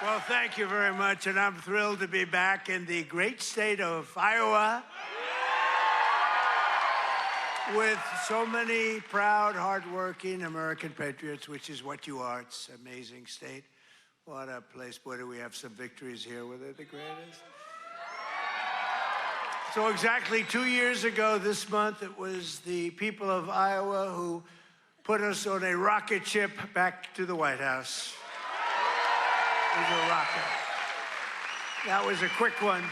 Well, thank you very much, and I'm thrilled to be back in the great state of Iowa with so many proud, hardworking American patriots, which is what you are. It's an amazing state. What a place. Boy, do we have some victories here. Were they the greatest? So exactly 2 years ago this month, it was the people of Iowa who put us on a rocket ship back to the White House. It was a rocket. That was a quick one.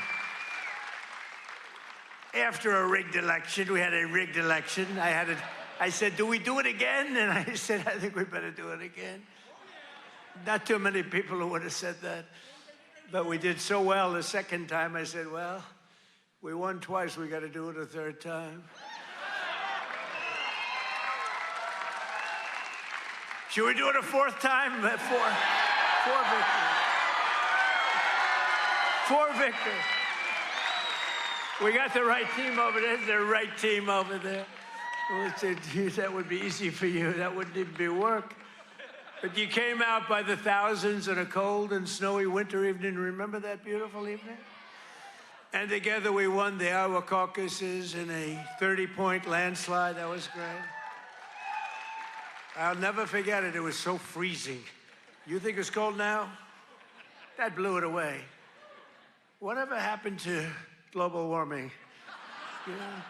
After a rigged election, we had a rigged election. I said, do we do it again? And I said, I think we better do it again. Not too many people who would have said that. But we did so well the second time, I said, well, we won twice, we got to do it a third time. Should we do it a fourth time? Four victories. 4 victories. We got the right team over there. The right team over there. That would be easy for you. That wouldn't even be work. But you came out by the thousands on a cold and snowy winter evening. Remember that beautiful evening? And together we won the Iowa caucuses in a 30-point landslide. That was great. I'll never forget it. It was so freezing. You think it's cold now? That blew it away. Whatever happened to global warming? You know?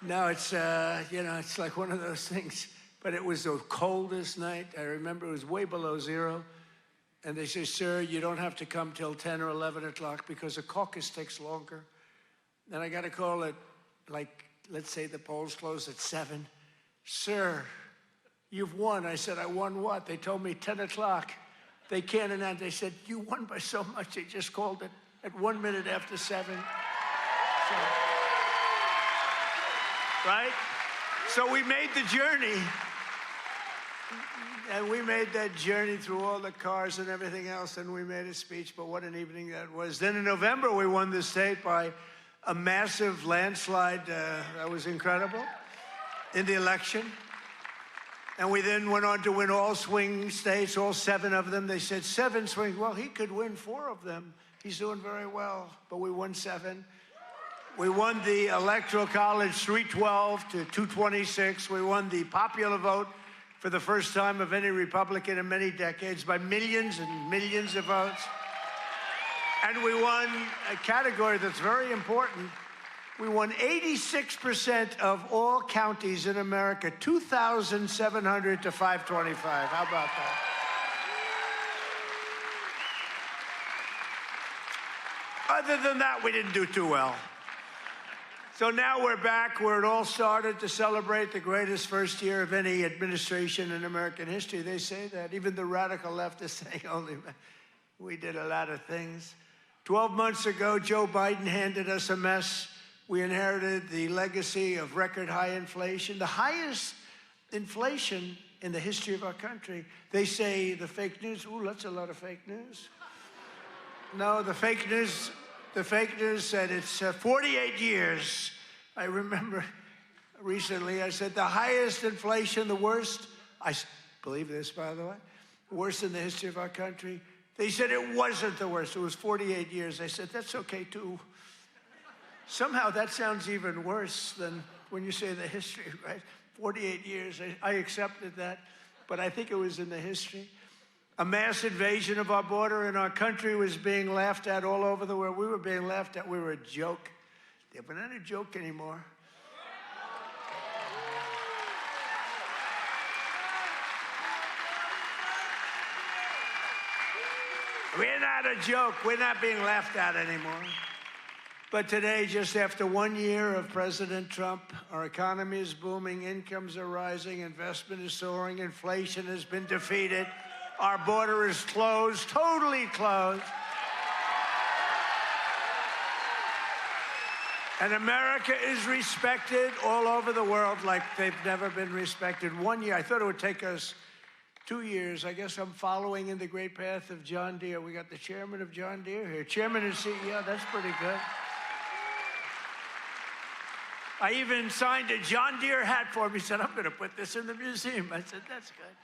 Now it's, it's like one of those things. But it was the coldest night. I remember it was way below zero. And they say, sir, you don't have to come till 10 or 11 o'clock because the caucus takes longer. Then I got a call at, let's say the polls close at 7. Sir, you've won. I said, I won what? They told me 10 o'clock. They can't announce. They said, you won by so much. They just called it at 1 minute after 7. So, right? So we made the journey. And we made that journey through all the cars and everything else, and we made a speech, but what an evening that was. Then in November, we won the state by a massive landslide. That was incredible in the election. And we then went on to win all swing states, all 7 of them. They said 7 swing. Well, he could win 4 of them. He's doing very well, but we won 7. We won the Electoral College 312 to 226. We won the popular vote for the first time of any Republican in many decades by millions and millions of votes. And we won a category that's very important. We won 86% of all counties in America, 2,700 to 525. How about that? Other than that, we didn't do too well. So now we're back where it all started to celebrate the greatest first year of any administration in American history. They say that. Even the radical left is saying, only we did a lot of things. 12 months ago, Joe Biden handed us a mess. We inherited the legacy of record high inflation, the highest inflation in the history of our country. They say the fake news, ooh, that's a lot of fake news. No, the fake news said it's 48 years. I remember recently I said the highest inflation, the worst, I believe this, by the way, worst in the history of our country. They said it wasn't the worst. It was 48 years. I said, that's okay, too. Somehow that sounds even worse than when you say the history, right? 48 years. I accepted that, but I think it was in the history. A mass invasion of our border in our country was being laughed at all over the world. We were being laughed at. We were a joke. We're not a joke anymore. We're not a joke. We're not being laughed at anymore. But today, just after 1 year of President Trump, our economy is booming, incomes are rising, investment is soaring, inflation has been defeated. Our border is closed, totally closed. And America is respected all over the world like they've never been respected. 1 year, I thought it would take us 2 years. I guess I'm following in the great path of John Deere. We got the chairman of John Deere here. Chairman and CEO, that's pretty good. I even signed a John Deere hat for him. He said, I'm going to put this in the museum. I said, that's good.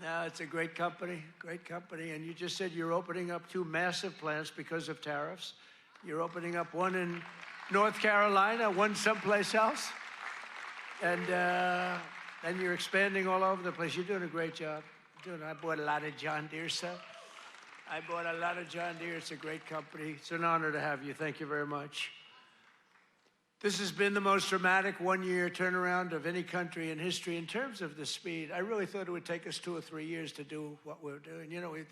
No, it's a great company, and you just said you're opening up 2 massive plants because of tariffs. You're opening up one in North Carolina, one someplace else, and you're expanding all over the place. You're doing a great job. I bought a lot of John Deere stuff. I bought a lot of John Deere. It's a great company. It's an honor to have you. Thank you very much. This has been the most dramatic one-year turnaround of any country in history in terms of the speed. I really thought it would take us 2 or 3 years to do what we're doing. You know, we're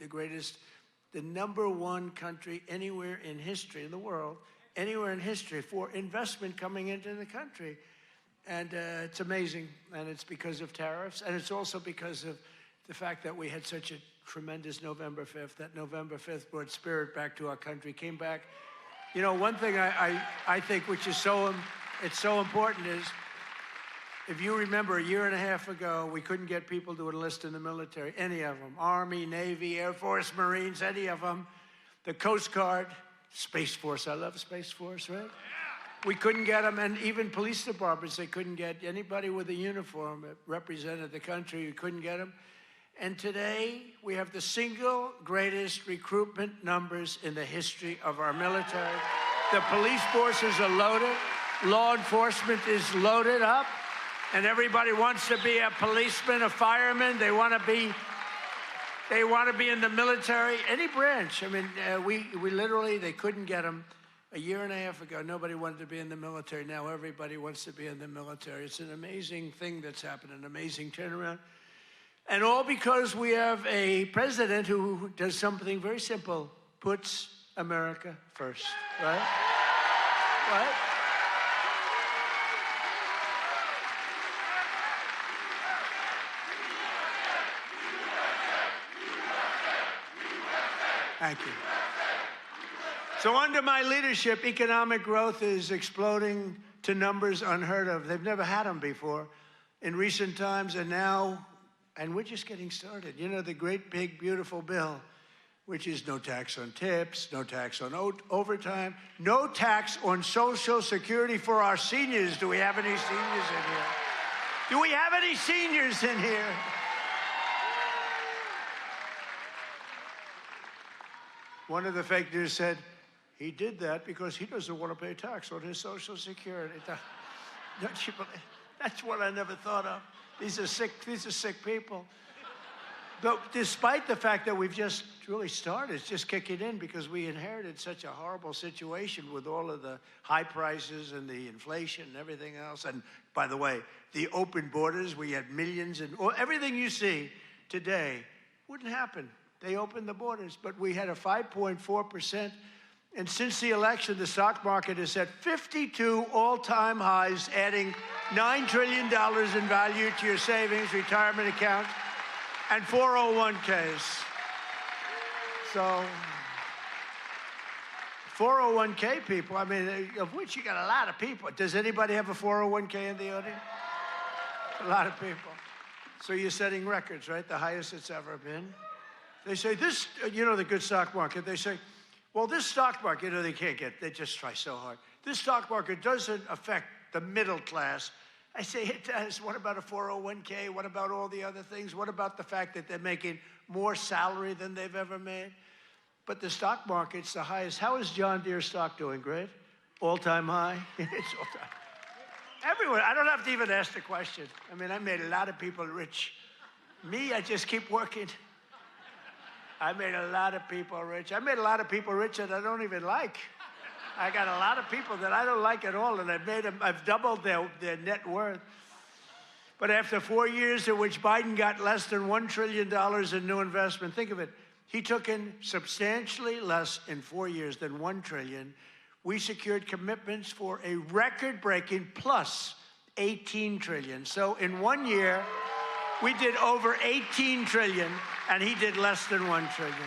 the #1 country anywhere in history in the world, anywhere in history for investment coming into the country. And it's amazing. And it's because of tariffs. And it's also because of the fact that we had such a tremendous November 5th. That November 5th brought spirit back to our country, came back. You know, one thing I think which is so important is, if you remember, a year and a half ago, we couldn't get people to enlist in the military, any of them. Army, Navy, Air Force, Marines, any of them. The Coast Guard, Space Force. I love Space Force, right? We couldn't get them, and even police departments, they couldn't get anybody with a uniform that represented the country. We couldn't get them. And today, we have the single greatest recruitment numbers in the history of our military. The police forces are loaded. Law enforcement is loaded up. And everybody wants to be a policeman, a fireman. They want to be in the military, any branch. I mean, we literally, they couldn't get them. A year and a half ago, nobody wanted to be in the military. Now everybody wants to be in the military. It's an amazing thing that's happened, an amazing turnaround. And all because we have a president who does something very simple, puts America first, right? Right? Thank you. So under my leadership, economic growth is exploding to numbers unheard of. They've never had them before in recent times, and now, and we're just getting started. You know, the great, big, beautiful bill, which is no tax on tips, no tax on overtime, no tax on Social Security for our seniors. Do we have any seniors in here? Do we have any seniors in here? One of the fake news said, he did that because he doesn't want to pay tax on his Social Security. Don't you believe? That's what I never thought of. These are sick people. But despite the fact that we've just really started, it's just kicking in because we inherited such a horrible situation with all of the high prices and the inflation and everything else. And by the way, the open borders, we had millions, and everything you see today wouldn't happen. They opened the borders, but we had a 5.4%. And since the election, the stock market is at 52 all-time highs, adding $9 trillion in value to your savings, retirement account, and 401ks. So 401k people, I mean, of which you got a lot of people. Does anybody have a 401k in the audience? A lot of people. So you're setting records, right? The highest it's ever been. They say this, you know, the good stock market, they say, well, this stock market, you know, they just try so hard. This stock market doesn't affect the middle class. I say it does. What about a 401k? What about all the other things? What about the fact that they're making more salary than they've ever made? But the stock market's the highest. How is John Deere stock doing? Great? All-time high? It's all-time. Everyone, I don't have to even ask the question. I mean, I made a lot of people rich. Me, I just keep working. I made a lot of people rich. I made a lot of people rich that I don't even like. I got a lot of people that I don't like at all, and I've doubled their net worth. But after 4 years in which Biden got less than $1 trillion in new investment, think of it, he took in substantially less in 4 years than $1 trillion. We secured commitments for a record-breaking plus $18 trillion. So in 1 year, we did over $18 trillion, and he did less than $1 trillion.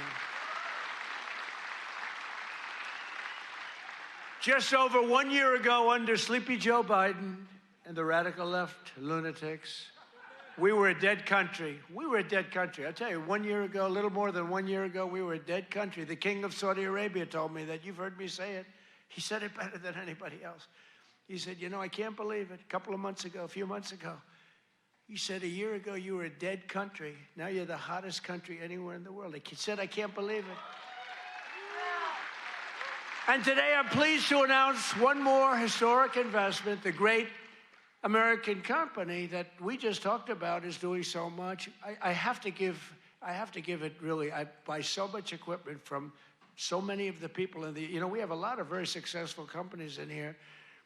Just over 1 year ago, under Sleepy Joe Biden and the radical left lunatics, we were a dead country. We were a dead country. I'll tell you, 1 year ago, a little more than 1 year ago, we were a dead country. The king of Saudi Arabia told me that. You've heard me say it. He said it better than anybody else. He said, you know, I can't believe it. A few months ago, He said, a year ago, you were a dead country. Now you're the hottest country anywhere in the world. He said, I can't believe it. And today, I'm pleased to announce one more historic investment. The great American company that we just talked about is doing so much. I have to give it, really. I buy so much equipment from so many of the people in the, we have a lot of very successful companies in here,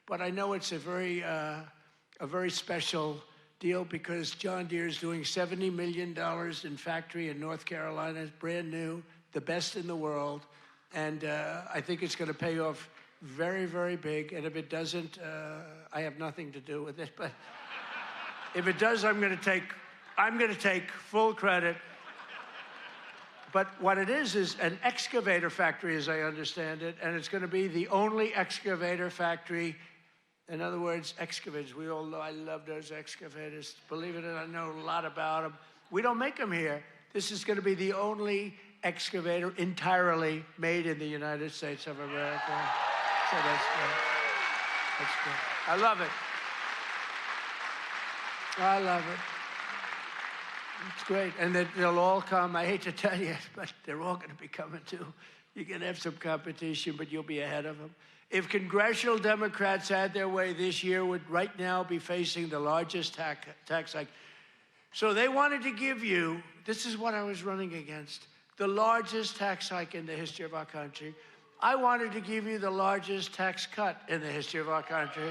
but I know it's a very special deal because John Deere is doing $70 million in factory in North Carolina. It's brand new, the best in the world. And I think it's going to pay off very, very big. And if it doesn't, I have nothing to do with it. But if it does, I'm going to take full credit. But what it is an excavator factory, as I understand it, and it's going to be the only excavator factory. In other words, excavators. We all know I love those excavators. Believe it or not, I know a lot about them. We don't make them here. This is going to be the only excavator entirely made in the United States of America. So that's good. That's good. I love it. I love it. It's great. And they'll all come. I hate to tell you, but they're all going to be coming too. You're going to have some competition, but you'll be ahead of them. If congressional Democrats had their way this year, would right now be facing the largest tax hike. So they wanted to give you, this is what I was running against, the largest tax hike in the history of our country. I wanted to give you the largest tax cut in the history of our country.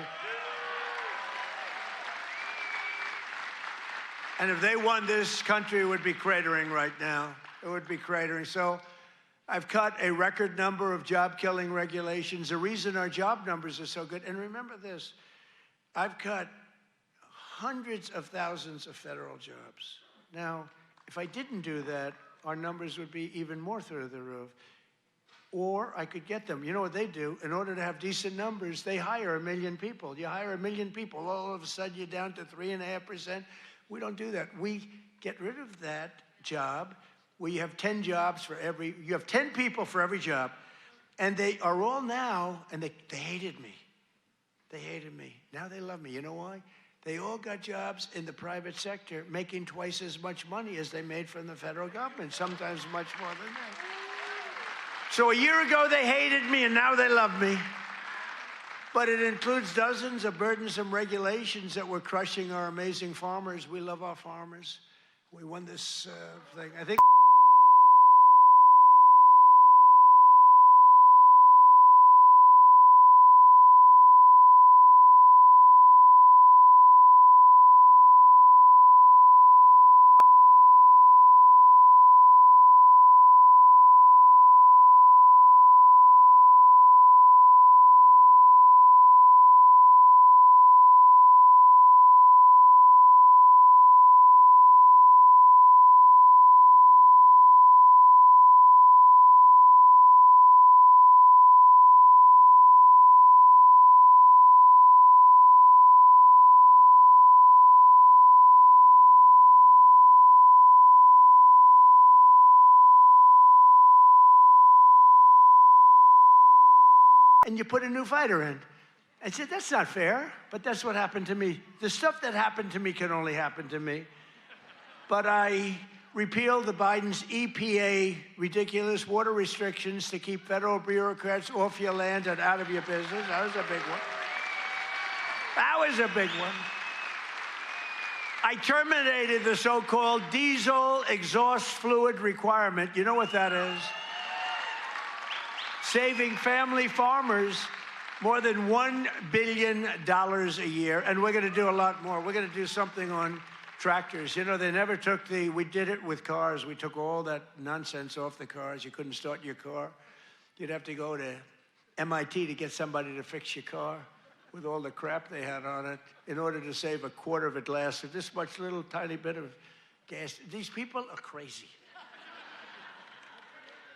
And if they won, this country would be cratering right now. It would be cratering. So I've cut a record number of job-killing regulations. The reason our job numbers are so good, and remember this, I've cut hundreds of thousands of federal jobs. Now, if I didn't do that, our numbers would be even more through the roof. Or I could get them. You know what they do? In order to have decent numbers, they hire 1 million people. You hire 1 million people, all of a sudden you're down to 3.5%. We don't do that. We get rid of that job where you have 10 jobs for every, you have 10 people for every job. And they are all now, and they hated me. They hated me. Now they love me. You know why? They all got jobs in the private sector making twice as much money as they made from the federal government, sometimes much more than that. So a year ago, they hated me, and now they love me. But it includes dozens of burdensome regulations that were crushing our amazing farmers. We love our farmers. We won this thing. I think and you put a new fighter in. I said, that's not fair, but that's what happened to me. The stuff that happened to me can only happen to me. But I repealed the Biden's EPA ridiculous water restrictions to keep federal bureaucrats off your land and out of your business. That was a big one. That was a big one. I terminated the so-called diesel exhaust fluid requirement. You know what that is? Saving family farmers more than $1 billion a year. And we're going to do a lot more. We're going to do something on tractors. You know, they never took we did it with cars. We took all that nonsense off the cars. You couldn't start your car. You'd have to go to MIT to get somebody to fix your car with all the crap they had on it in order to save a quarter of a glass of this much little tiny bit of gas. These people are crazy.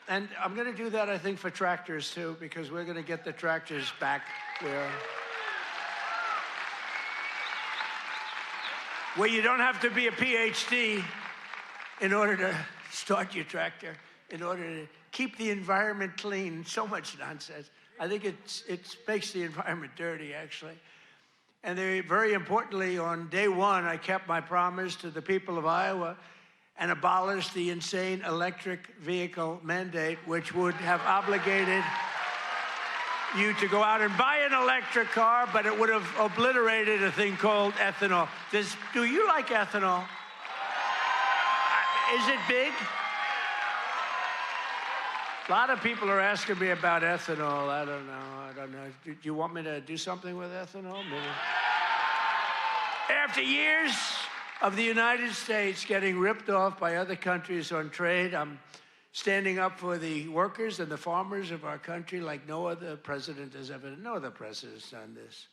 And I'm going to do that, I think, for tractors, too, because we're going to get the tractors back where you don't have to be a PhD in order to start your tractor, in order to keep the environment clean. So much nonsense. I think it makes the environment dirty, actually. And very importantly, on day one, I kept my promise to the people of Iowa and abolished the insane electric vehicle mandate, which would have obligated you to go out and buy an electric car, but it would have obliterated a thing called ethanol. Do you like ethanol? Is it big? A lot of people are asking me about ethanol. I don't know. Do you want me to do something with ethanol? Maybe. After years of the United States getting ripped off by other countries on trade, I'm standing up for the workers and the farmers of our country like no other president has ever. No other president's done this.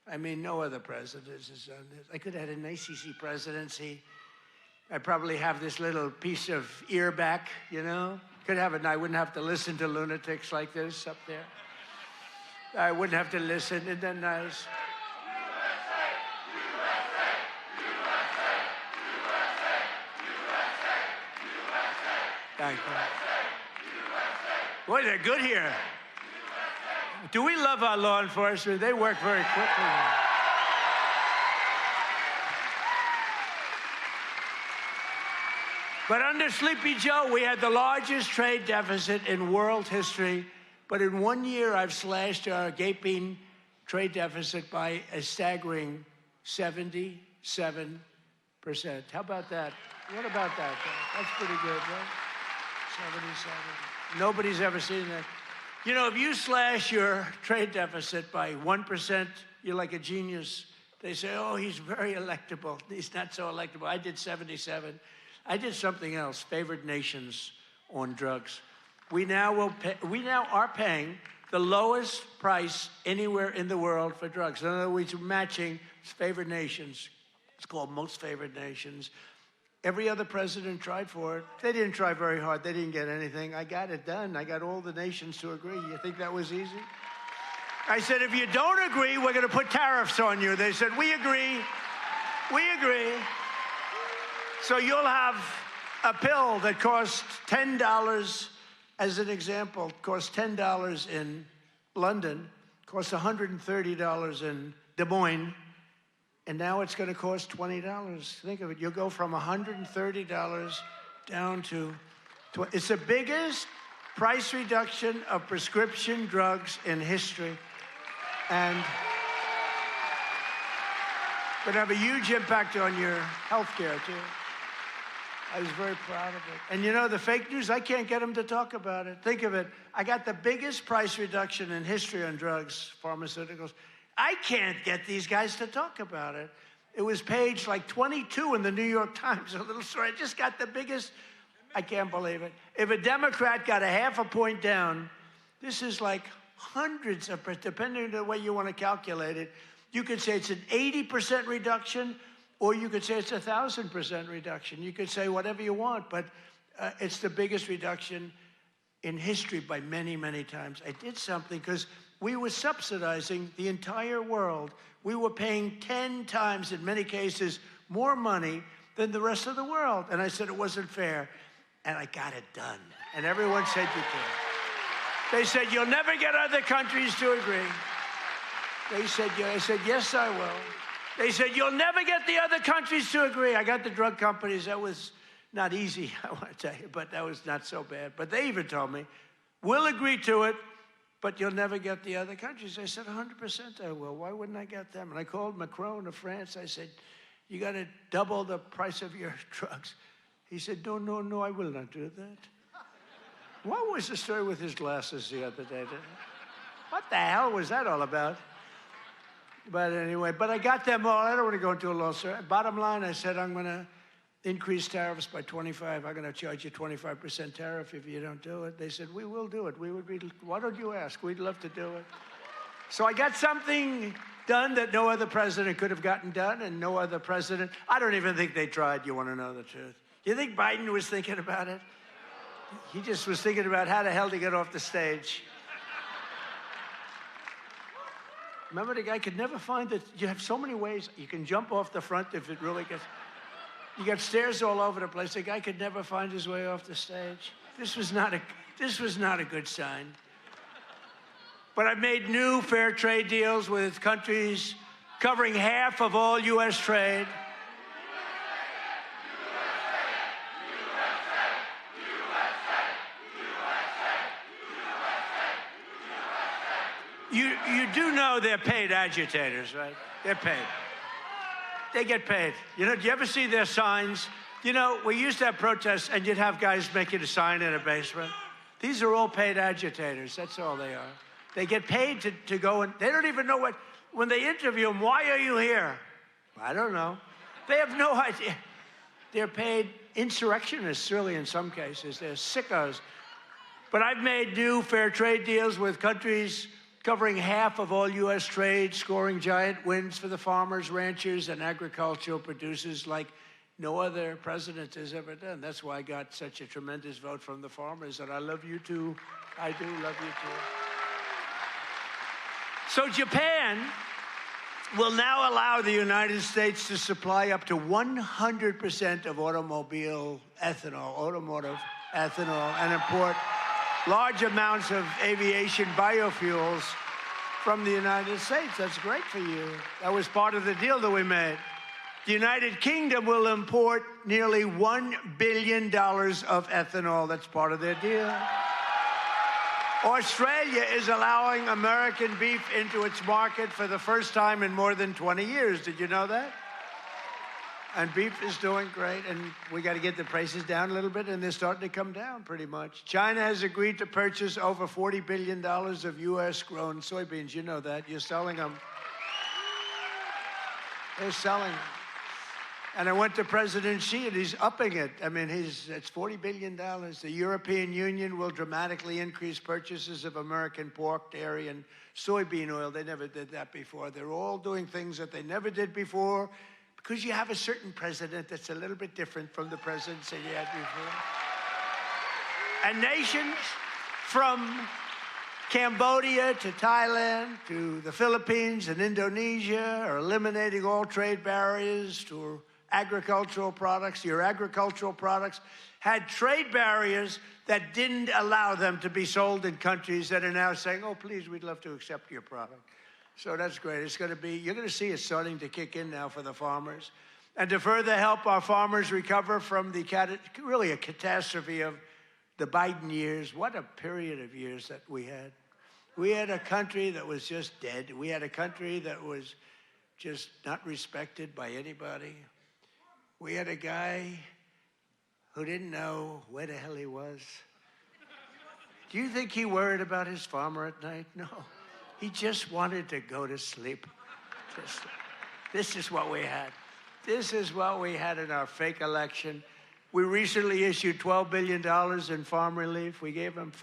I mean, no other president has done this. I could have had an ACC presidency. I'd probably have this little piece of ear back, you know? Could have it, and I wouldn't have to listen to lunatics like this up there. I wouldn't have to listen. Isn't that nice? Thank you. Boy, they're good here. Do we love our law enforcement? They work very quickly. But under Sleepy Joe, we had the largest trade deficit in world history. But in 1 year, I've slashed our gaping trade deficit by a staggering 77%. How about that? What about that? That's pretty good, right? 77. Nobody's ever seen that. You know, if you slash your trade deficit by 1%, you're like a genius. They say, oh, he's very electable. He's not so electable. I did 77. I did something else, favored nations on drugs. We now are paying the lowest price anywhere in the world for drugs. In other words, matching favored nations. It's called most favored nations. Every other president tried for it. They didn't try very hard. They didn't get anything. I got it done. I got all the nations to agree. You think that was easy? I said, if you don't agree, we're going to put tariffs on you. They said, we agree. We agree. So you'll have a pill that costs $10, as an example, costs $10 in London, costs $130 in Des Moines, and now it's going to cost $20. Think of it. You'll go from $130 down to $20. It's the biggest price reduction of prescription drugs in history. And going to have a huge impact on your health care, too. I was very proud of it. And you know, the fake news, I can't get them to talk about it. Think of it. I got the biggest price reduction in history on drugs, pharmaceuticals. I can't get these guys to talk about it. It was page like 22 in the New York Times, a little story. I just got the biggest, I can't believe it. If a Democrat got a half a point down, this is like hundreds of, depending on the way you want to calculate it, you could say it's an 80% reduction, or you could say it's 1,000% reduction. You could say whatever you want, but it's the biggest reduction in history by many, many times. I did something because we were subsidizing the entire world. We were paying 10 times, in many cases, more money than the rest of the world. And I said it wasn't fair, and I got it done. And everyone said you can. They said, you'll never get other countries to agree. They said, I said, yes, I will. They said, you'll never get the other countries to agree. I got the drug companies. That was not easy, I want to tell you, but that was not so bad. But they even told me, we'll agree to it, but you'll never get the other countries. I said, 100% I will. Why wouldn't I get them? And I called Macron of France. I said, you got to double the price of your drugs. He said, no, no, no, I will not do that. What was the story with his glasses the other day? What the hell was that all about? But anyway, but I got them all. I don't want to go into a long story. Bottom line, I said, I'm going to increase tariffs by 25. I'm going to charge you 25% tariff if you don't do it. They said, we will do it. We would be, why don't you ask? We'd love to do it. So I got something done that no other president could have gotten done, and no other president, I don't even think they tried, you want to know the truth. Do you think Biden was thinking about it? He just was thinking about how the hell to get off the stage. Remember, the guy could never find that you have so many ways. You can jump off the front if it really gets... You got stairs all over the place. The guy could never find his way off the stage. This was not a good sign. But I made new fair trade deals with countries covering half of all U.S. trade. You do know they're paid agitators, right? They're paid. They get paid. You know, do you ever see their signs? You know, we used to have protests, and you'd have guys making a sign in a basement. These are all paid agitators. That's all they are. They get paid to go, and they don't even know what, when they interview them, why are you here? I don't know. They have no idea. They're paid insurrectionists, really, in some cases. They're sickos. But I've made new fair trade deals with countries covering half of all U.S. trade, scoring giant wins for the farmers, ranchers, and agricultural producers like no other president has ever done. That's why I got such a tremendous vote from the farmers, and I love you too. I do love you too. So Japan will now allow the United States to supply up to 100% of automotive ethanol, and import large amounts of aviation biofuels from the United States. That's great for you. That was part of the deal that we made. The United Kingdom will import nearly $1 billion of ethanol. That's part of their deal. Australia is allowing American beef into its market for the first time in more than 20 years. Did you know that? And beef is doing great, and we got to get the prices down a little bit, and they're starting to come down pretty much. China has agreed to purchase over $40 billion of U.S.-grown soybeans. You know that. You're selling them. They're selling them. And I went to President Xi, and he's upping it. I mean, it's $40 billion. The European Union will dramatically increase purchases of American pork, dairy, and soybean oil. They never did that before. They're all doing things that they never did before, because you have a certain president that's a little bit different from the presidents that you had before. And nations from Cambodia to Thailand to the Philippines and Indonesia are eliminating all trade barriers to agricultural products. Your agricultural products had trade barriers that didn't allow them to be sold in countries that are now saying, oh, please, we'd love to accept your product. So that's great. It's going to be, you're going to see it starting to kick in now for the farmers. And to further help our farmers recover from the really a catastrophe of the Biden years, what a period of years that we had. We had a country that was just dead. We had a country that was just not respected by anybody. We had a guy who didn't know where the hell he was. Do you think he worried about his farmer at night? No. He just wanted to go to sleep. This is what we had. This is what we had in our fake election. We recently issued $12 billion in farm relief. We gave them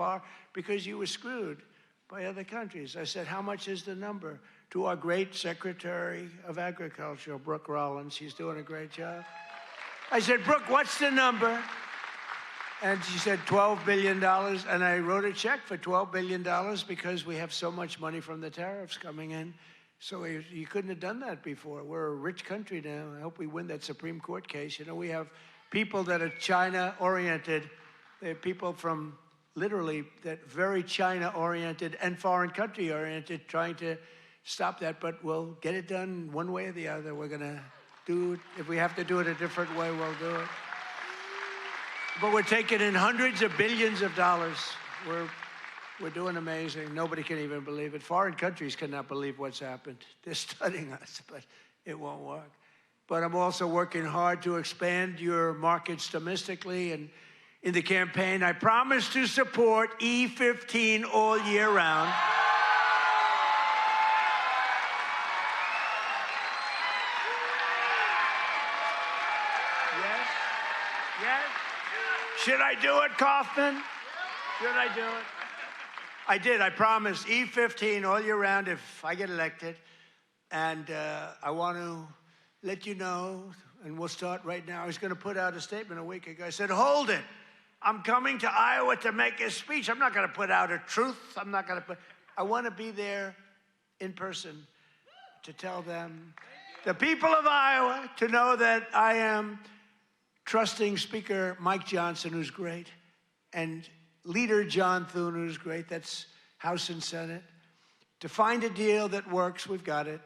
because you were screwed by other countries. I said, how much is the number? To our great Secretary of Agriculture, Brooke Rollins. She's doing a great job. I said, Brooke, what's the number? And she said, $12 billion. And I wrote a check for $12 billion because we have so much money from the tariffs coming in. So you couldn't have done that before. We're a rich country now. I hope we win that Supreme Court case. You know, we have people that are China-oriented. They have people from literally that very China-oriented and foreign country-oriented trying to stop that. But we'll get it done one way or the other. We're going to do it. If we have to do it a different way, we'll do it. But we're taking in hundreds of billions of dollars. We're doing amazing. Nobody can even believe it. Foreign countries cannot believe what's happened. They're studying us, but it won't work. But I'm also working hard to expand your markets domestically. And in the campaign, I promise to support E15 all year round. Yes? Should I do it, Kaufman? Should I do it? I did. I promised E15 all year round if I get elected. And I want to let you know, and we'll start right now. I was going to put out a statement a week ago. I said, hold it. I'm coming to Iowa to make a speech. I'm not going to put out a truth. I want to be there in person to tell them, the people of Iowa, to know that I am trusting Speaker Mike Johnson, who's great, and Leader John Thune, who's great, that's House and Senate, to find a deal that works. We've got it.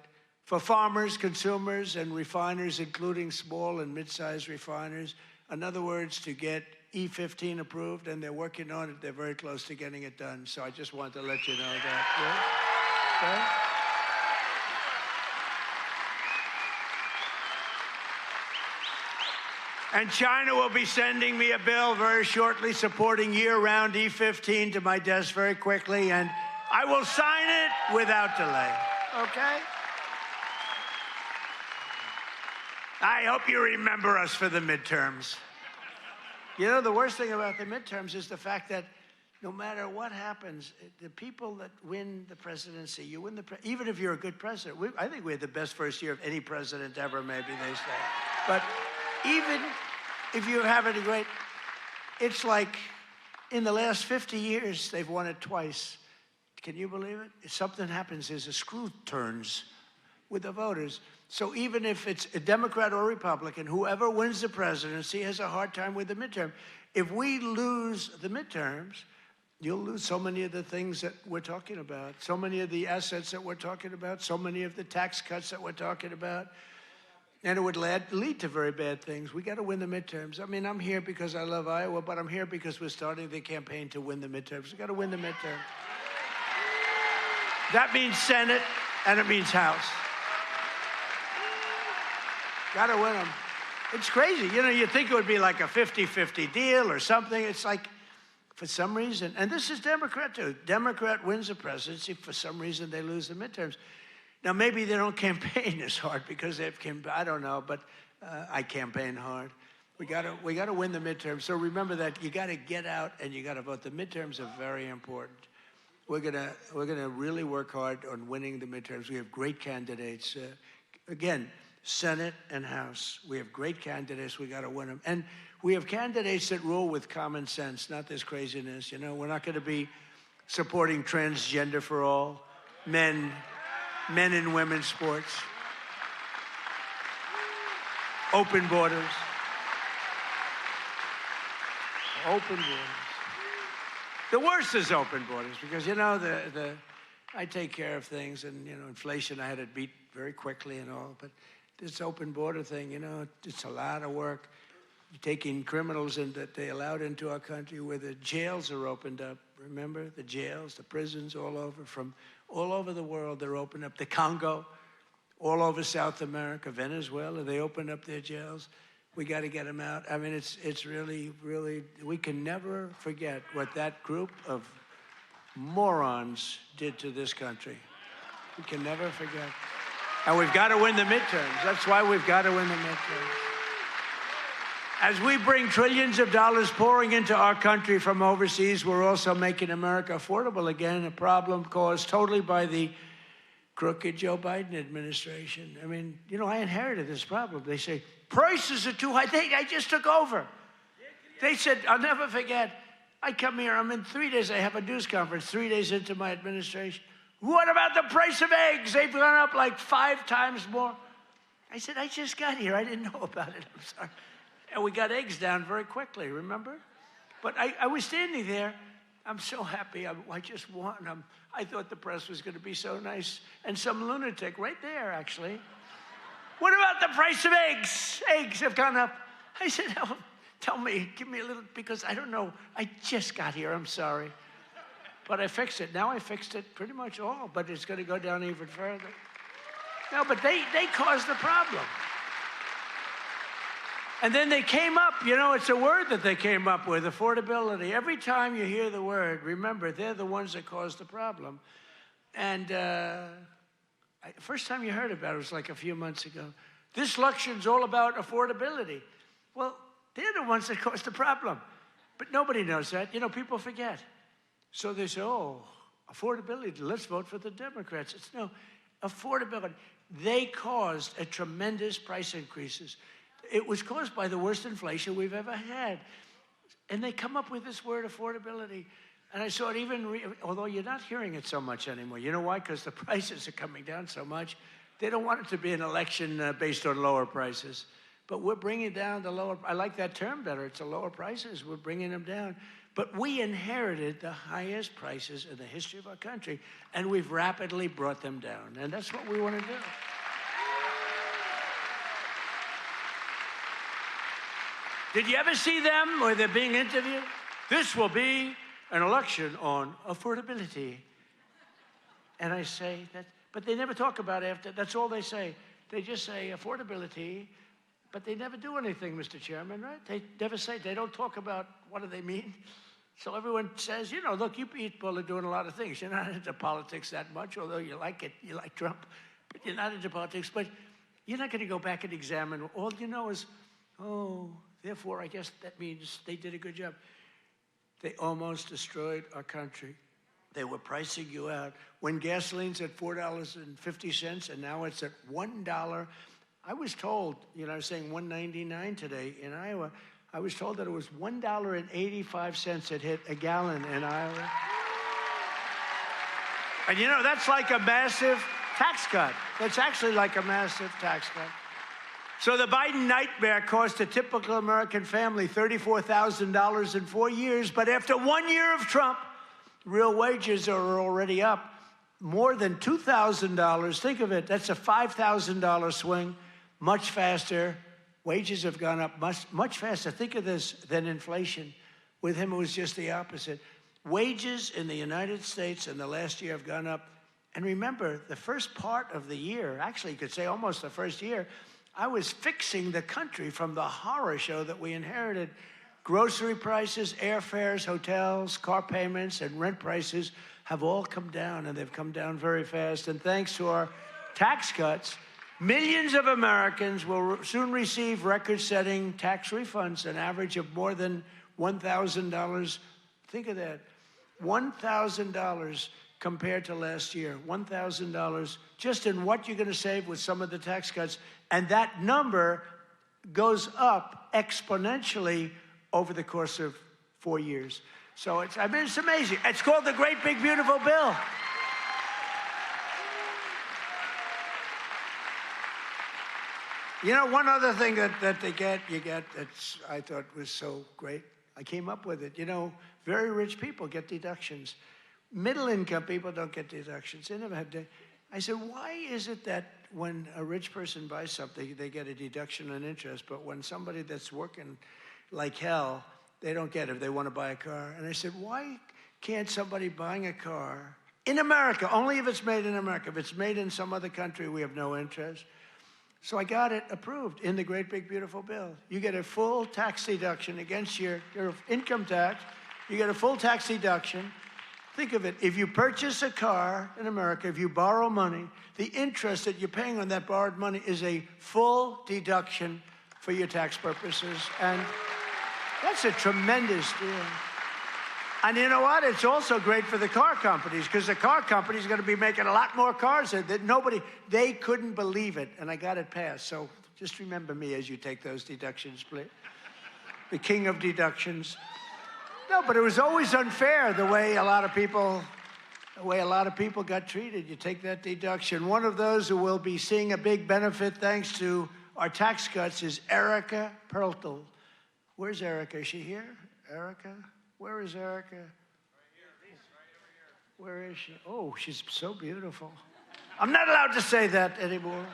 for farmers, consumers, and refiners, including small and mid-sized refiners. In other words, to get E15 approved, and they're working on it. They're very close to getting it done. So I just wanted to let you know that. Yeah? Okay? And China will be sending me a bill very shortly supporting year-round E15 to my desk very quickly, and I will sign it without delay, okay? I hope you remember us for the midterms. You know, the worst thing about the midterms is the fact that no matter what happens, the people that win the presidency, you win even if you're a good president. I think we had the best first year of any president ever, maybe they say. But even if you have it great, it's like in the last 50 years, they've won it twice. Can you believe it? If something happens, there's a screw turns with the voters. So even if it's a Democrat or Republican, whoever wins the presidency has a hard time with the midterm. If we lose the midterms, you'll lose so many of the things that we're talking about, so many of the assets that we're talking about, so many of the tax cuts that we're talking about. And it would lead to very bad things. We got to win the midterms. I mean, I'm here because I love Iowa, but I'm here because we're starting the campaign to win the midterms. We got to win the midterms. That means Senate, and it means House. Got to win them. It's crazy. You know, you'd think it would be like a 50-50 deal or something. It's like, for some reason, and this is Democrat too. Democrat wins the presidency. For some reason, they lose the midterms. Now, maybe they don't campaign as hard because they've I don't know, but I campaign hard. We got to win the midterms. So remember that you got to get out and you got to vote. The midterms are very important. We're gonna really work hard on winning the midterms. We have great candidates. Again, Senate and House. We have great candidates. We got to win them. And we have candidates that rule with common sense, not this craziness. You know, we're not going to be supporting transgender for all, men and women's sports, open borders, open borders. The worst is open borders because, you know, I take care of things and, you know, inflation I had to beat very quickly and all, but this open border thing, you know, it's a lot of work. You're taking criminals in that they allowed into our country where the jails are opened up. Remember the jails, the prisons all over, from all over the world, they're opened up. The Congo, all over South America, Venezuela, they opened up their jails. We got to get them out. I mean, it's really, really, we can never forget what that group of morons did to this country. We can never forget. And we've got to win the midterms. That's why we've got to win the midterms. As we bring trillions of dollars pouring into our country from overseas, we're also making America affordable again, a problem caused totally by the crooked Joe Biden administration. I mean, you know, I inherited this problem. They say, prices are too high. I just took over. They said, I'll never forget, I come here, I'm in 3 days, I have a news conference 3 days into my administration. What about the price of eggs? They've gone up like 5 times more. I said, I just got here. I didn't know about it. I'm sorry. And we got eggs down very quickly, remember? But I was standing there. I'm so happy. I just won. I thought the press was going to be so nice. And some lunatic right there, actually. What about the price of eggs? Eggs have gone up. I said, oh, tell me, give me a little, because I don't know. I just got here. I'm sorry. But I fixed it. Now I fixed it pretty much all, but it's going to go down even further. No, but they caused the problem. And then they came up, you know, it's a word that they came up with, affordability. Every time you hear the word, remember, they're the ones that caused the problem. And first time you heard about it was like a few months ago. This election's all about affordability. Well, they're the ones that caused the problem. But nobody knows that. You know, people forget. So they say, oh, affordability, let's vote for the Democrats. It's no, affordability. They caused a tremendous price increases. It was caused by the worst inflation we've ever had. And they come up with this word, affordability. And I saw it even, although you're not hearing it so much anymore. You know why? Because the prices are coming down so much. They don't want it to be an election based on lower prices. But we're bringing down the lower, I like that term better. It's the lower prices. We're bringing them down. But we inherited the highest prices in the history of our country, and we've rapidly brought them down. And that's what we want to do. Did you ever see them where they're being interviewed? This will be an election on affordability. And I say that, but they never talk about it after. That's all they say. They just say affordability, but they never do anything, Mr. Chairman, right? They never say, they don't talk about what do they mean. So everyone says, you know, look, you people are doing a lot of things. You're not into politics that much, although you like it, you like Trump, but you're not into politics. But you're not going to go back and examine. All you know is, oh, therefore, I guess that means they did a good job. They almost destroyed our country. They were pricing you out. When gasoline's at $4.50 and now it's at $1, I was told, you know, I was saying $1.99 today in Iowa. I was told that it was $1.85 it hit a gallon in Iowa. And you know, that's like a massive tax cut. That's actually like a massive tax cut. So the Biden nightmare cost a typical American family $34,000 in 4 years, but after 1 year of Trump, real wages are already up more than $2,000. Think of it, that's a $5,000 swing, much faster. Wages have gone up much faster, think of this, than inflation. With him, it was just the opposite. Wages in the United States in the last year have gone up. And remember, the first part of the year, actually you could say almost the first year, I was fixing the country from the horror show that we inherited. Grocery prices, airfares, hotels, car payments, and rent prices have all come down, and they've come down very fast. And thanks to our tax cuts, millions of Americans will soon receive record-setting tax refunds, an average of more than $1,000. Think of that, $1,000 compared to last year, $1,000 just in what you're going to save with some of the tax cuts. And that number goes up exponentially over the course of 4 years. So it's amazing. It's called the Great Big Beautiful Bill. You know, one other thing that you get that's I thought was so great, I came up with it. You know, very rich people get deductions. Middle income people don't get deductions. They never had to. I said, why is it that when a rich person buys something, they get a deduction on interest, but when somebody that's working like hell, they don't get it if they want to buy a car? And I said, why can't somebody buying a car in America, only if it's made in America, if it's made in some other country, we have no interest. So I got it approved in the Great Big Beautiful Bill. You get a full tax deduction against your income tax. You get a full tax deduction. Think of it, if you purchase a car in America, if you borrow money, the interest that you're paying on that borrowed money is a full deduction for your tax purposes. And that's a tremendous deal. And you know what? It's also great for the car companies, because the car companies are going to be making a lot more cars that they couldn't believe it. And I got it passed. So just remember me as you take those deductions, please. The king of deductions. No, but it was always unfair the way a lot of people got treated. You take that deduction. One of those who will be seeing a big benefit thanks to our tax cuts is Erica Perltel. Where's Erica? Is she here? Erica? Where is Erica? Right here. Where is she? Oh, she's so beautiful. I'm not allowed to say that anymore.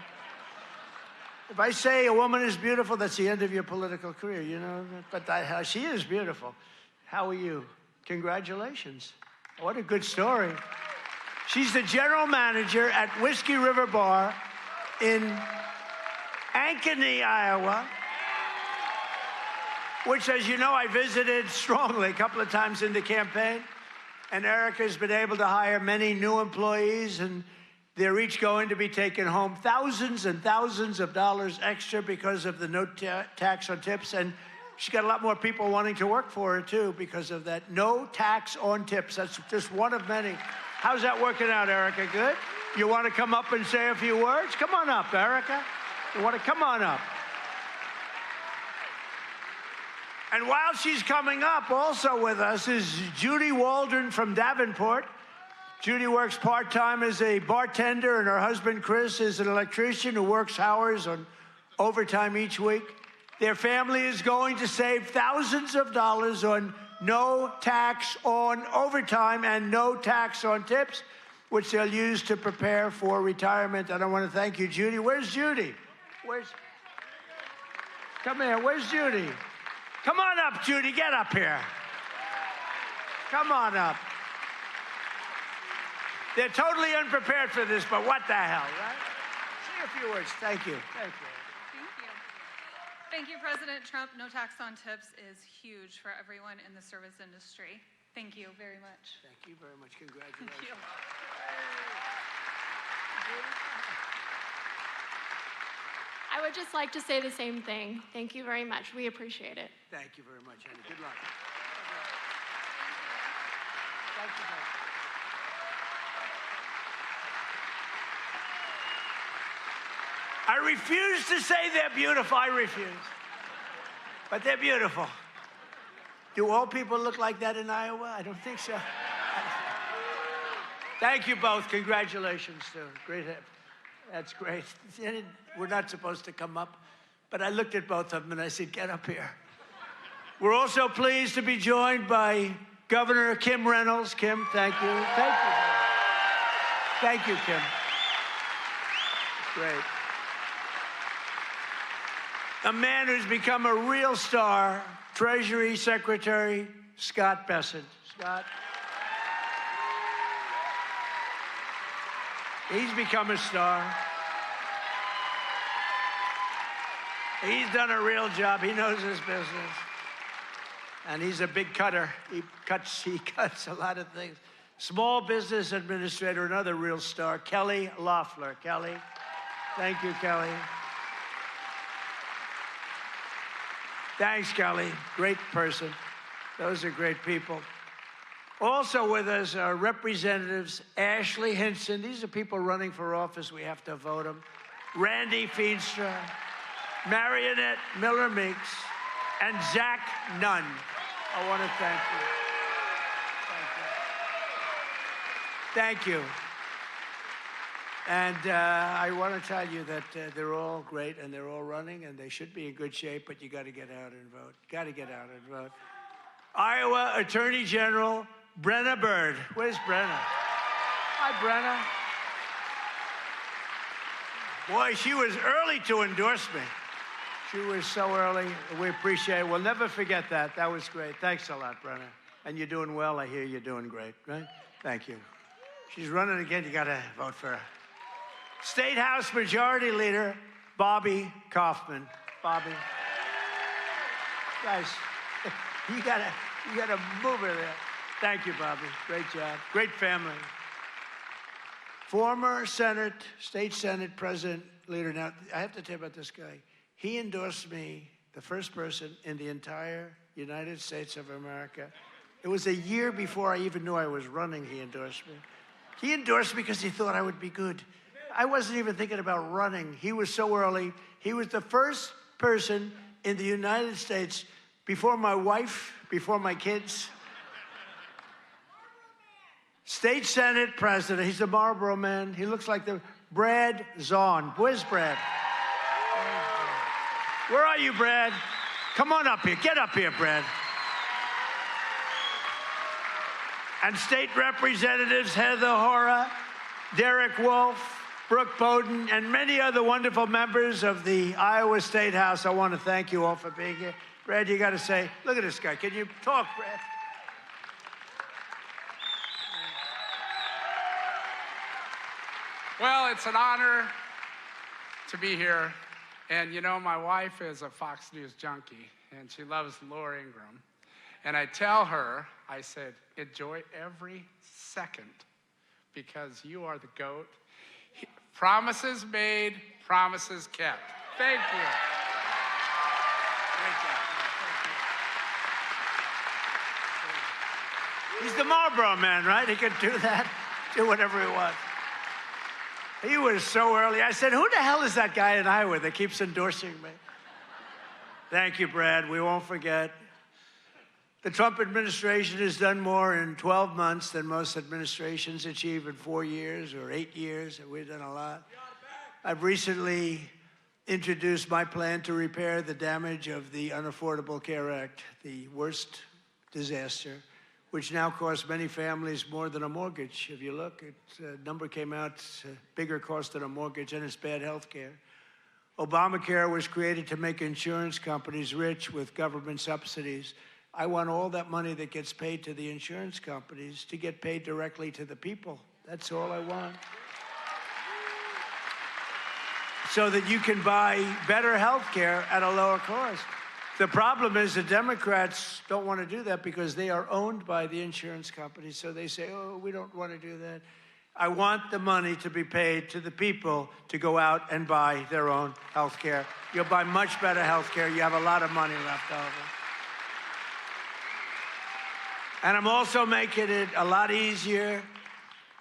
If I say a woman is beautiful, that's the end of your political career, you know? But she is beautiful. How are you? Congratulations. What a good story. She's the general manager at Whiskey River Bar in Ankeny, Iowa, which, as you know, I visited strongly a couple of times in the campaign. And Erica's been able to hire many new employees, and they're each going to be taking home thousands and thousands of dollars extra because of the no tax on tips. And she's got a lot more people wanting to work for her, too, because of that no tax on tips. That's just one of many. How's that working out, Erica? Good? You want to come up and say a few words? Come on up, Erica. You want to come on up? And while she's coming up, also with us is Judy Waldron from Davenport. Judy works part-time as a bartender, and her husband, Chris, is an electrician who works hours on overtime each week. Their family is going to save thousands of dollars on no tax on overtime and no tax on tips, which they'll use to prepare for retirement. And I want to thank you, Judy. Where's Judy? Come here. Where's Judy? Come on up, Judy. Get up here. Come on up. They're totally unprepared for this, but what the hell, right? Say a few words. Thank you. Thank you. Thank you. Thank you, President Trump. No tax on tips is huge for everyone in the service industry. Thank you very much. Thank you very much. Congratulations. Thank you. I would just like to say the same thing. Thank you very much. We appreciate it. Thank you very much, Annie. Good luck. Thank you, thank you. I refuse to say they're beautiful. I refuse. But they're beautiful. Do all people look like that in Iowa? I don't think so. Thank you both. Congratulations, too. Great. That's great. We're not supposed to come up, but I looked at both of them and I said, get up here. We're also pleased to be joined by Governor Kim Reynolds. Kim, thank you. Thank you. Thank you, Kim. Great. A man who's become a real star, Treasury Secretary Scott Bessent. Scott. He's become a star. He's done a real job. He knows his business. And he's a big cutter. He cuts a lot of things. Small Business Administrator, another real star, Kelly Loeffler. Kelly. Thank you, Kelly. Thanks, Kelly. Great person. Those are great people. Also with us are Representatives Ashley Hinson. These are people running for office. We have to vote them. Randy Feenstra, Marionette Miller Meeks, and Zach Nunn. I want to thank you. Thank you. Thank you. And I want to tell you that they're all great and they're all running and they should be in good shape, but you got to get out and vote. Got to get out and vote. Iowa Attorney General Brenna Bird. Where's Brenna? Hi, Brenna. Boy, she was early to endorse me. She was so early. We appreciate it. We'll never forget that. That was great. Thanks a lot, Brenna. And you're doing well. I hear you're doing great, right? Thank you. She's running again. You got to vote for her. State House Majority Leader Bobby Kaufman. Bobby. Guys, you gotta move her there. Thank you, Bobby. Great job. Great family. Former State Senate President Leader. Now, I have to tell you about this guy. He endorsed me, the first person in the entire United States of America. It was a year before I even knew I was running, he endorsed me. He endorsed me because he thought I would be good. I wasn't even thinking about running. He was so early. He was the first person in the United States before my wife, before my kids. State Senate President. He's the Marlboro man. He looks like the Brad Zahn. Where's Brad? Where are you, Brad? Come on up here. Get up here, Brad. And state representatives Heather Hora, Derek Wolf, Brooke Bowden, and many other wonderful members of the Iowa State House. I want to thank you all for being here. Brad, you got to say, look at this guy. Can you talk, Brad? Well, it's an honor to be here. And you know, my wife is a Fox News junkie, and she loves Laura Ingraham. And I tell her, I said, enjoy every second because you are the GOAT. Promises made, promises kept. Thank you. Great job. He's the Marlboro man, right? He could do that, do whatever he wants. He was so early. I said, who the hell is that guy in Iowa that keeps endorsing me? Thank you, Brad. We won't forget. The Trump administration has done more in 12 months than most administrations achieve in 4 years or 8 years. We've done a lot. I've recently introduced my plan to repair the damage of the Unaffordable Care Act, the worst disaster, which now costs many families more than a mortgage. If you look, a number came out, it's a bigger cost than a mortgage, and it's bad health care. Obamacare was created to make insurance companies rich with government subsidies. I want all that money that gets paid to the insurance companies to get paid directly to the people. That's all I want. So that you can buy better health care at a lower cost. The problem is the Democrats don't want to do that because they are owned by the insurance companies. So they say, oh, we don't want to do that. I want the money to be paid to the people to go out and buy their own health care. You'll buy much better health care. You have a lot of money left over. And I'm also making it a lot easier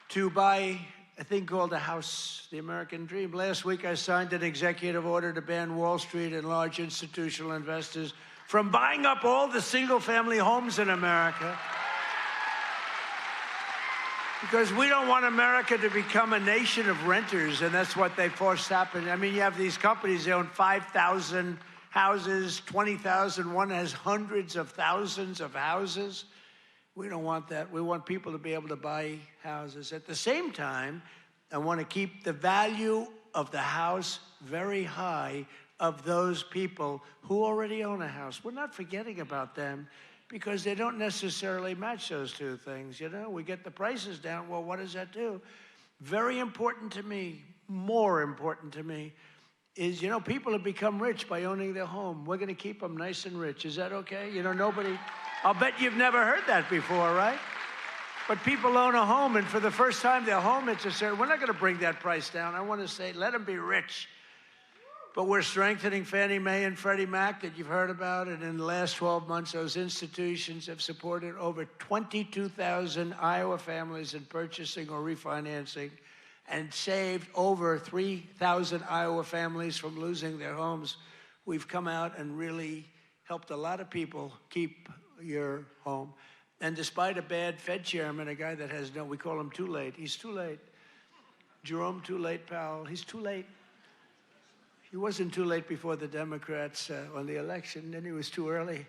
to buy a thing called a house, the American dream. Last week, I signed an executive order to ban Wall Street and large institutional investors from buying up all the single-family homes in America. Because we don't want America to become a nation of renters, and that's what they forced happen. I mean, you have these companies, they own 5,000 houses, 20,000. One has hundreds of thousands of houses. We don't want that. We want people to be able to buy houses. At the same time, I want to keep the value of the house very high of those people who already own a house. We're not forgetting about them because they don't necessarily match those two things. You know, we get the prices down. Well, what does that do? Very important to me, more important to me, is, you know, people have become rich by owning their home. We're going to keep them nice and rich. Is that okay? You know, nobody... I'll bet you've never heard that before, right? But people own a home, and for the first time, their home interest, we're not going to bring that price down. I want to say, let them be rich. But we're strengthening Fannie Mae and Freddie Mac that you've heard about, and in the last 12 months, those institutions have supported over 22,000 Iowa families in purchasing or refinancing and saved over 3,000 Iowa families from losing their homes. We've come out and really helped a lot of people keep your home. And despite a bad Fed chairman, a guy that has we call him too late. He's too late. Jerome Too Late Powell, he's too late. He wasn't too late before the Democrats won the election, then he was too early.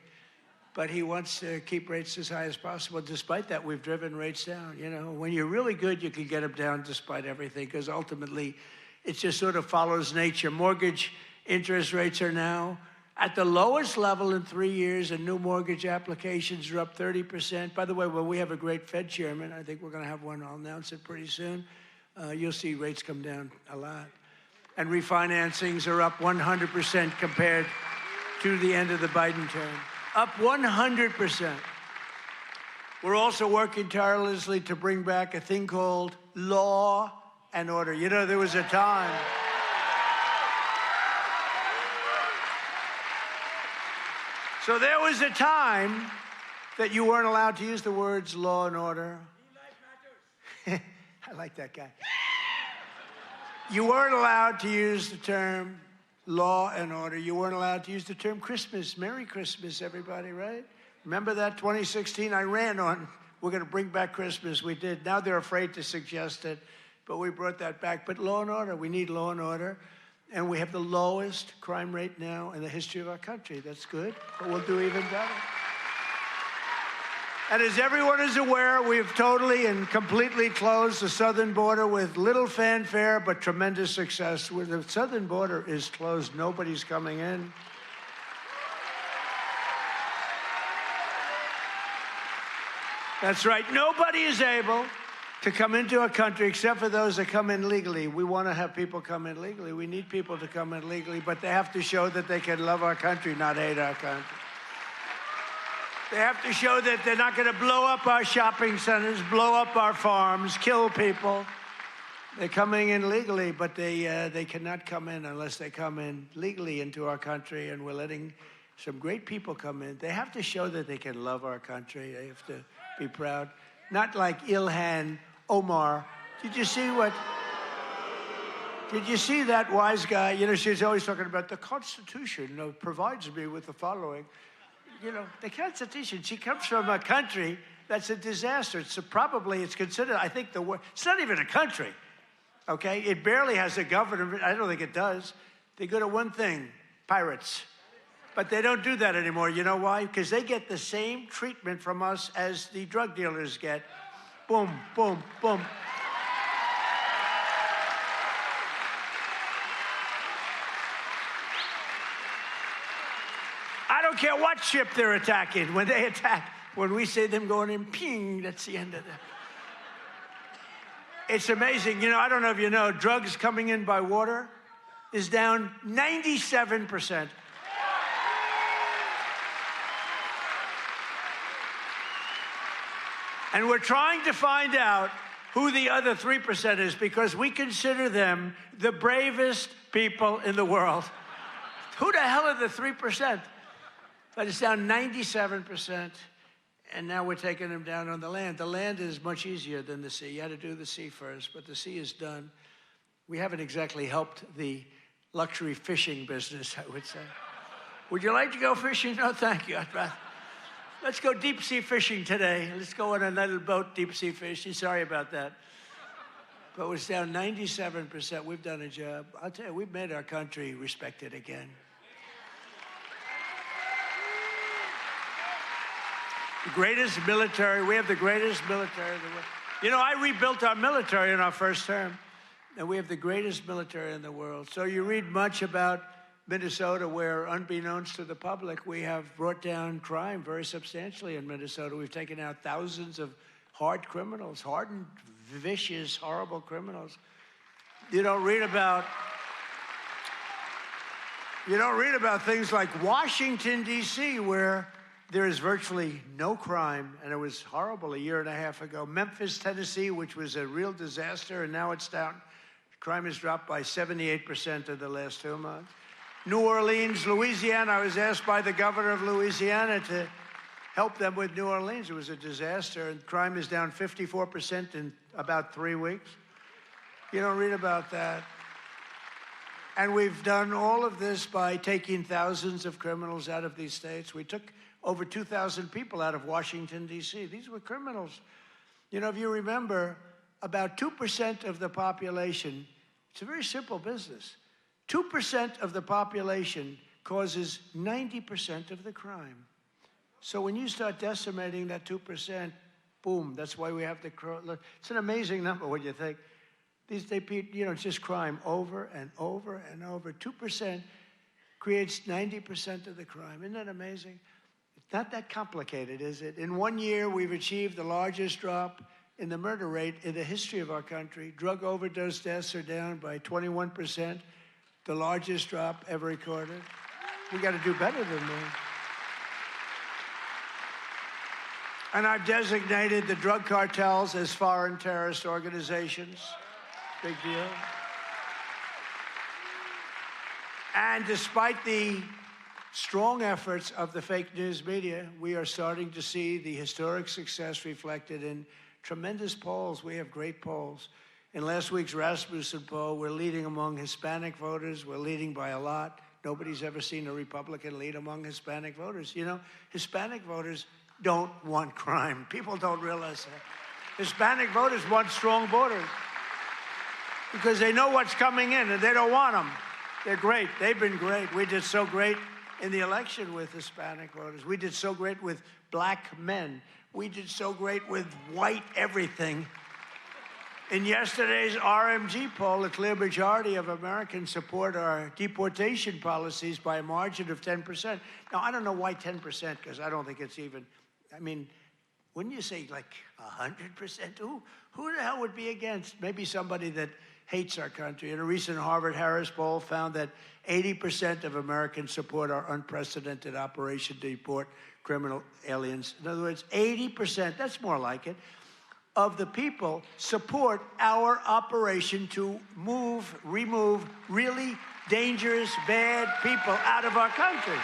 But he wants to keep rates as high as possible. Despite that, we've driven rates down. You know, when you're really good, you can get them down despite everything, because ultimately, it just sort of follows nature. Mortgage interest rates are now at the lowest level in 3 years, and new mortgage applications are up 30%. By the way, when we have a great Fed chairman, I think we're going to have one, I'll announce it pretty soon, you'll see rates come down a lot. And refinancings are up 100% compared to the end of the Biden term. Up 100%. We're also working tirelessly to bring back a thing called law and order. You know, there was a time... So there was a time that you weren't allowed to use the words law and order. I like that guy. You weren't allowed to use the term law and order. You weren't allowed to use the term Christmas. Merry Christmas, everybody, right? Remember that 2016? I ran on, we're going to bring back Christmas. We did. Now they're afraid to suggest it, but we brought that back. But law and order, we need law and order. And we have the lowest crime rate now in the history of our country. That's good, but we'll do even better. And as everyone is aware, we've totally and completely closed the southern border with little fanfare, but tremendous success. Where the southern border is closed, nobody's coming in. That's right, nobody is able to come into our country except for those that come in legally. We want to have people come in legally. We need people to come in legally, but they have to show that they can love our country, not hate our country. They have to show that they're not going to blow up our shopping centers, blow up our farms, kill people. They're coming in legally, but they cannot come in unless they come in legally into our country, and we're letting some great people come in. They have to show that they can love our country. They have to be proud. Not like Ilhan Omar. Did you see that wise guy? You know, she's always talking about the Constitution provides me with the following. You know, the Constitution, she comes from a country that's a disaster. It's considered, I think, it's not even a country, okay? It barely has a government. I don't think it does. They go to one thing, pirates. But they don't do that anymore. You know why? Because they get the same treatment from us as the drug dealers get. Boom, boom, boom. don't care what ship they're attacking. When they attack, when we see them going in, ping, that's the end of it. It's amazing. You know, I don't know if you know, drugs coming in by water is down 97%. And we're trying to find out who the other 3% is, because we consider them the bravest people in the world. Who the hell are the 3%? But it's down 97%, and now we're taking them down on the land. The land is much easier than the sea. You had to do the sea first, but the sea is done. We haven't exactly helped the luxury fishing business, I would say. Would you like to go fishing? No, thank you. Let's go deep sea fishing today. Let's go on a little boat, deep sea fishing. Sorry about that. But it's down 97%. We've done a job. I'll tell you, we've made our country respected again. The greatest military, we have the greatest military in the world. You know, I rebuilt our military in our first term, and we have the greatest military in the world. So you read much about Minnesota, where, unbeknownst to the public, we have brought down crime very substantially in Minnesota. We've taken out thousands of hard criminals, hardened, vicious, horrible criminals. You don't read about things like Washington, D.C., where there is virtually no crime, and it was horrible a year and a half ago. Memphis, Tennessee, which was a real disaster, and now it's down. Crime has dropped by 78% in the last 2 months. New Orleans, Louisiana, I was asked by the governor of Louisiana to help them with New Orleans. It was a disaster, and crime is down 54% in about 3 weeks. You don't read about that. And we've done all of this by taking thousands of criminals out of these states. We took over 2,000 people out of Washington, D.C. These were criminals. You know, if you remember, about 2% of the population, it's a very simple business. 2% of the population causes 90% of the crime. So when you start decimating that 2%, boom, that's why we have the crime. It's an amazing number when you think. It's just crime over and over and over. 2% creates 90% of the crime. Isn't that amazing? It's not that complicated, is it? In 1 year, we've achieved the largest drop in the murder rate in the history of our country. Drug overdose deaths are down by 21%, the largest drop ever recorded. We got to do better than that. And I've designated the drug cartels as foreign terrorist organizations. Big deal. And despite the strong efforts of the fake news media, we are starting to see the historic success reflected in tremendous polls. We have great polls. In last week's Rasmussen poll, we're leading among Hispanic voters. We're leading by a lot. Nobody's ever seen a Republican lead among Hispanic voters. You know, Hispanic voters don't want crime. People don't realize that. Hispanic voters want strong borders because they know what's coming in and they don't want them. They're great. They've been great. We did so great in the election with Hispanic voters. We did so great with black men. We did so great with white everything. In yesterday's RMG poll, a clear majority of Americans support our deportation policies by a margin of 10%. Now, I don't know why 10%, because I don't think it's even, I mean, wouldn't you say like 100%? Who the hell would be against? Maybe somebody that hates our country. In a recent Harvard-Harris poll found that 80% of Americans support our unprecedented operation to deport criminal aliens. In other words, 80%, that's more like it, of the people support our operation to remove really dangerous, bad people out of our country.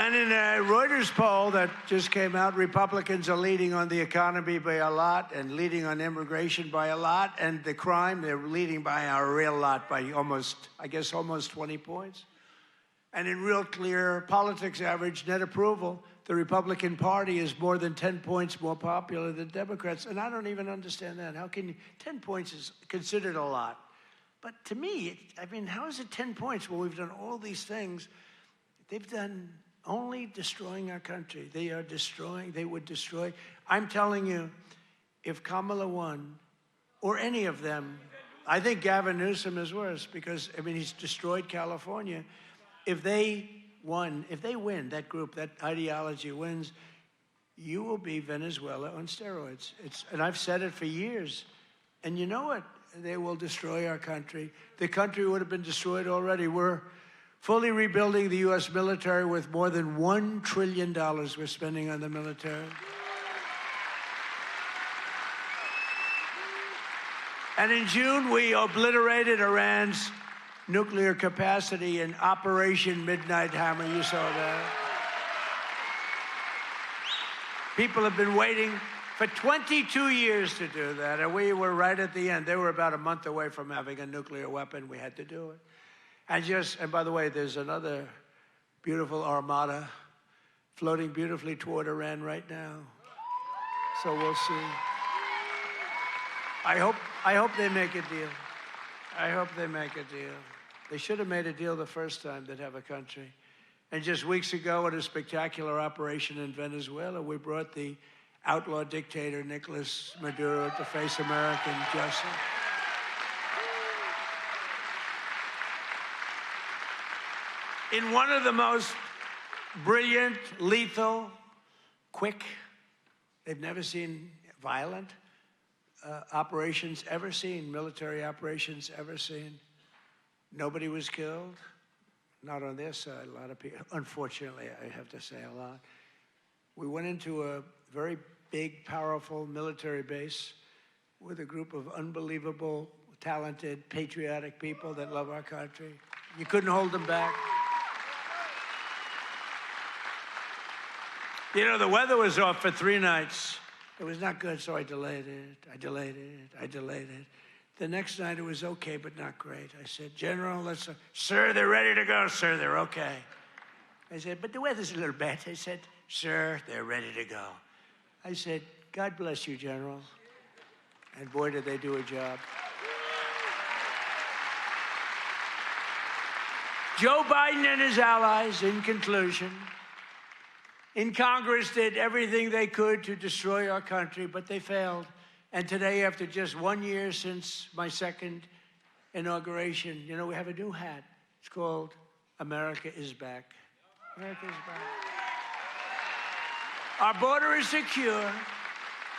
And in a Reuters poll that just came out, Republicans are leading on the economy by a lot and leading on immigration by a lot, and the crime, they're leading by a real lot, by almost 20 points. And in real clear politics average net approval, the Republican Party is more than 10 points more popular than Democrats. And I don't even understand that. How can you, 10 points is considered a lot. But to me, I mean, how is it 10 points when we've done all these things? They've done only destroying our country. They are destroying, they would destroy. I'm telling you, if Kamala won, or any of them, I think Gavin Newsom is worse because, I mean, he's destroyed California. If they win, that group, that ideology wins, you will be Venezuela on steroids. And I've said it for years. And you know what? They will destroy our country. The country would have been destroyed already. We're fully rebuilding the U.S. military with more than $1 trillion we're spending on the military. And in June, we obliterated Iran's nuclear capacity in Operation Midnight Hammer. You saw that. People have been waiting for 22 years to do that, and we were right at the end. They were about a month away from having a nuclear weapon. We had to do it. And by the way, there's another beautiful armada floating beautifully toward Iran right now. So we'll see. I hope they make a deal. I hope they make a deal. They should have made a deal the first time they'd have a country. And just weeks ago, at a spectacular operation in Venezuela, we brought the outlaw dictator Nicolas Maduro to face American justice. In one of the most brilliant, lethal, quick, they've never seen violent operations ever seen, military operations ever seen. Nobody was killed, not on their side. A lot of people, unfortunately, I have to say a lot. We went into a very big, powerful military base with a group of unbelievable, talented, patriotic people that love our country. You couldn't hold them back. You know, the weather was off for 3 nights. It was not good, so I delayed it. The next night it was okay, but not great. I said, General, sir, they're ready to go, sir, they're okay. I said, but the weather's a little bad. I said, sir, they're ready to go. I said, God bless you, General. And boy, did they do a job. Joe Biden and his allies, in conclusion, in Congress did everything they could to destroy our country, but they failed. And today, after just 1 year since my second inauguration, you know, we have a new hat. It's called America is Back. America is back. Our border is secure.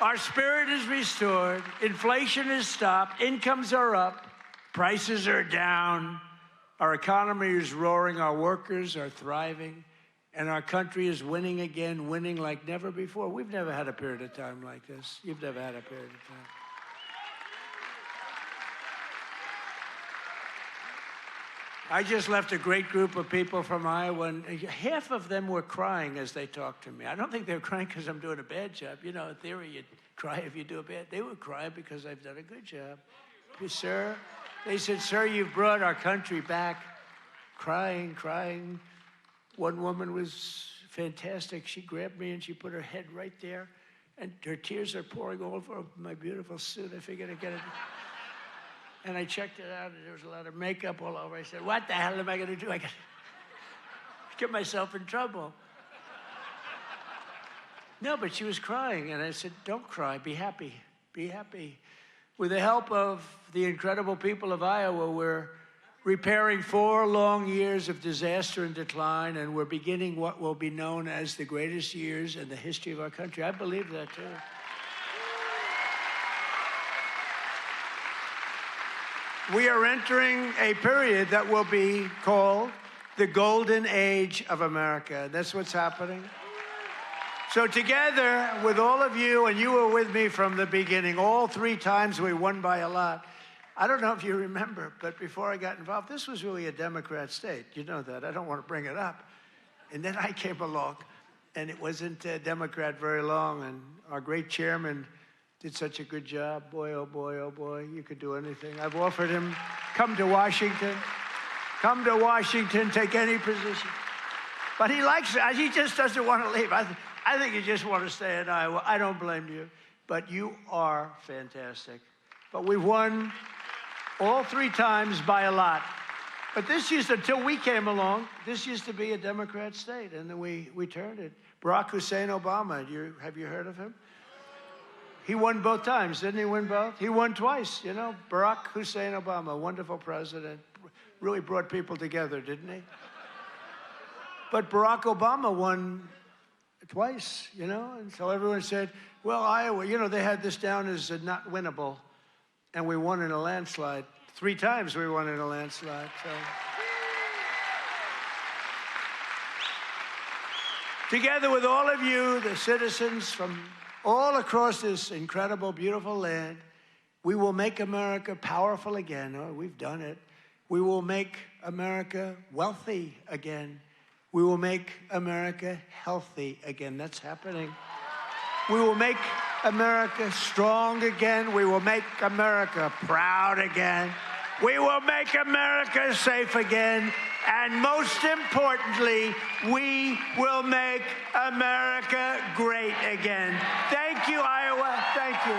Our spirit is restored. Inflation is stopped. Incomes are up. Prices are down. Our economy is roaring. Our workers are thriving. And our country is winning again, winning like never before. We've never had a period of time like this. You've never had a period of time. I just left a great group of people from Iowa, and half of them were crying as they talked to me. I don't think they were crying because I'm doing a bad job. You know, in theory, you cry if you do a bad. They were crying because I've done a good job. Sir, they said, sir, you've brought our country back. Crying. One woman was fantastic. She grabbed me and she put her head right there, and her tears are pouring all over my beautiful suit. I figured I'd get it. And I checked it out, and there was a lot of makeup all over. I said, what the hell am I going to do? I got to get myself in trouble. No, but she was crying, and I said, don't cry. Be happy. Be happy. With the help of the incredible people of Iowa, we're repairing 4 long years of disaster and decline, and we're beginning what will be known as the greatest years in the history of our country. I believe that, too. We are entering a period that will be called the golden age of America. That's what's happening. So together with all of you, and you were with me from the beginning, all 3 times we won by a lot. I don't know if you remember, but before I got involved, this was really a Democrat state. You know that. I don't want to bring it up. And then I came along, and it wasn't a Democrat very long, and our great chairman did such a good job. Boy, oh boy, you could do anything. I've offered him, come to Washington, take any position. But he likes it. He just doesn't want to leave. I think you just want to stay in Iowa. I don't blame you. But you are fantastic. But we've won all 3 times by a lot. But until we came along, this used to be a Democrat state, and then we turned it. Barack Hussein Obama, have you heard of him? He won both times, didn't he win both? He won twice, you know. Barack Hussein Obama, wonderful president, really brought people together, didn't he? But Barack Obama won twice, you know, and so everyone said, well, Iowa, you know, they had this down as not winnable, and we won in a landslide. 3 times we won in a landslide, so. Together with all of you, the citizens from all across this incredible, beautiful land, we will make America powerful again. Oh, we've done it. We will make America wealthy again. We will make America healthy again. That's happening. We will make America strong again. We will make America proud again. We will make America safe again. And most importantly, we will make America great again. Thank you, Iowa. Thank you.